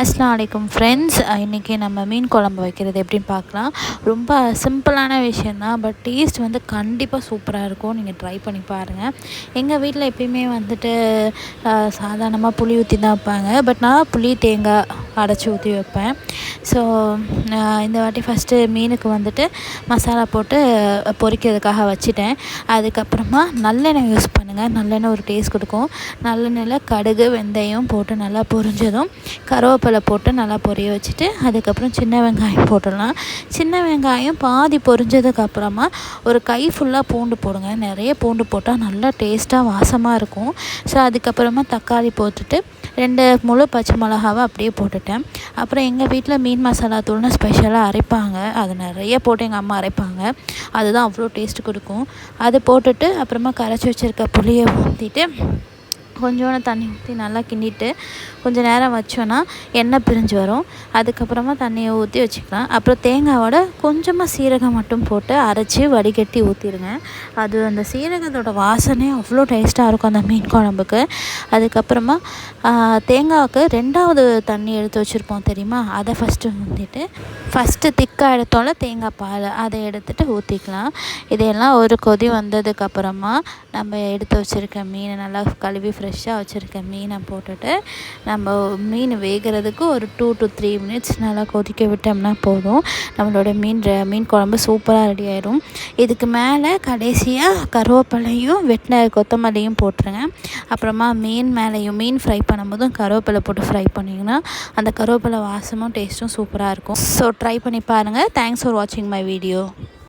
அஸ்ஸலாமு அலைக்கும் ஃப்ரெண்ட்ஸ். இன்றைக்கி நம்ம மீன் குழம்பு வைக்கிறது எப்படின்னு பார்க்கலாம். ரொம்ப சிம்பிளான விஷயந்தான், பட் டேஸ்ட் வந்து கண்டிப்பாக சூப்பராக இருக்கும். நீங்கள் ட்ரை பண்ணி பாருங்கள். எங்கள் வீட்டில் எப்பயுமே வந்துட்டு சாதாரணமாக புளி ஊற்றி தான் வைப்பாங்க, பட் நான் புளி தேங்காய் அரைச்சி ஊற்றி வைப்பேன். ஸோ இந்த வாட்டி ஃபஸ்ட்டு மீனுக்கு வந்துட்டு மசாலா போட்டு பொரிக்கிறதுக்காக வச்சுட்டேன். அதுக்கப்புறமா நல்லெண்ணெய் யூஸ் பண்ணுங்கள். நல்லெண்ணெய் ஒரு டேஸ்ட் கொடுக்கும். நல்லெண்ணெயில் கடுகு வெந்தயம் போட்டு நல்லா பொரிஞ்சதும் கருவேப்பிலை போட்டு நல்லா பொரிய வச்சுட்டு அதுக்கப்புறம் சின்ன வெங்காயம் போட்டுடலாம். சின்ன வெங்காயம் பாதி பொரிஞ்சதுக்கப்புறமா ஒரு கை ஃபுல்லாக பூண்டு போடுங்க. நிறைய பூண்டு போட்டால் நல்லா டேஸ்ட்டாக வாசமாக இருக்கும். ஸோ அதுக்கப்புறமா தக்காளி போட்டுட்டு 2 முழு பச்சை மிளகாவை அப்படியே போட்டுட்டேன். அப்புறம் எங்கள் வீட்டில் மீன் மசாலா தூள்னு ஸ்பெஷலாக அரைப்பாங்க. அது நிறைய போட்டு எங்கள் அம்மா அரைப்பாங்க. அதுதான் அவ்வளோ டேஸ்ட்டு கொடுக்கும். அது போட்டுட்டு அப்புறமா கரைச்சி வச்சுருக்க புளியை ஊற்றிட்டு கொஞ்சோண்டு தண்ணி ஊற்றி நல்லா கிண்டிட்டு கொஞ்சம் நேரம் வச்சோன்னா எண்ணெய் பிரிஞ்சு வரும். அதுக்கப்புறமா தண்ணியை ஊற்றி வச்சுக்கலாம். அப்புறம் தேங்காவோட கொஞ்சமாக சீரகம் மட்டும் போட்டு அரைச்சி வடிகட்டி ஊற்றிடுங்க. அது அந்த சீரகத்தோட வாசனை அவ்வளோ டேஸ்ட்டாக இருக்கும் அந்த மீன் குழம்புக்கு. அதுக்கப்புறமா தேங்காவுக்கு 2வது தண்ணி எடுத்து வச்சுருப்போம் தெரியுமா, அதை ஃபஸ்ட்டு திக்காக எடுத்தோம்ல தேங்காய் பால், அதை எடுத்துகிட்டு ஊற்றிக்கலாம். இதையெல்லாம் ஒரு கொதி வந்ததுக்கப்புறமா நம்ம எடுத்து வச்சுருக்க மீனை நல்லா கழுவி ஃப்ரெஷ்ஷாக வச்சுருக்க மீனை போட்டுட்டு நம்ம மீன் வேகிறதுக்கு ஒரு 2 to 3 minutes நல்லா கொதிக்க விட்டோம்னா போதும். நம்மளோட மீன் குழம்பு சூப்பராக ரெடி ஆயிடும். இதுக்கு மேலே கடைசியாக கருவேப்பிலையும் வெட்டின கொத்தமல்லியும் போட்டுருங்க. அப்புறமா மீன் ஃப்ரை பண்ணும்போதும் கருவேப்பிலை போட்டு ஃப்ரை பண்ணிங்கன்னா அந்த கருவேப்பிலை வாசமும் டேஸ்ட்டும் சூப்பராக இருக்கும். ஸோ ட்ரை பண்ணி பாருங்கள். தேங்க்ஸ் ஃபார் வாட்சிங் மை வீடியோ.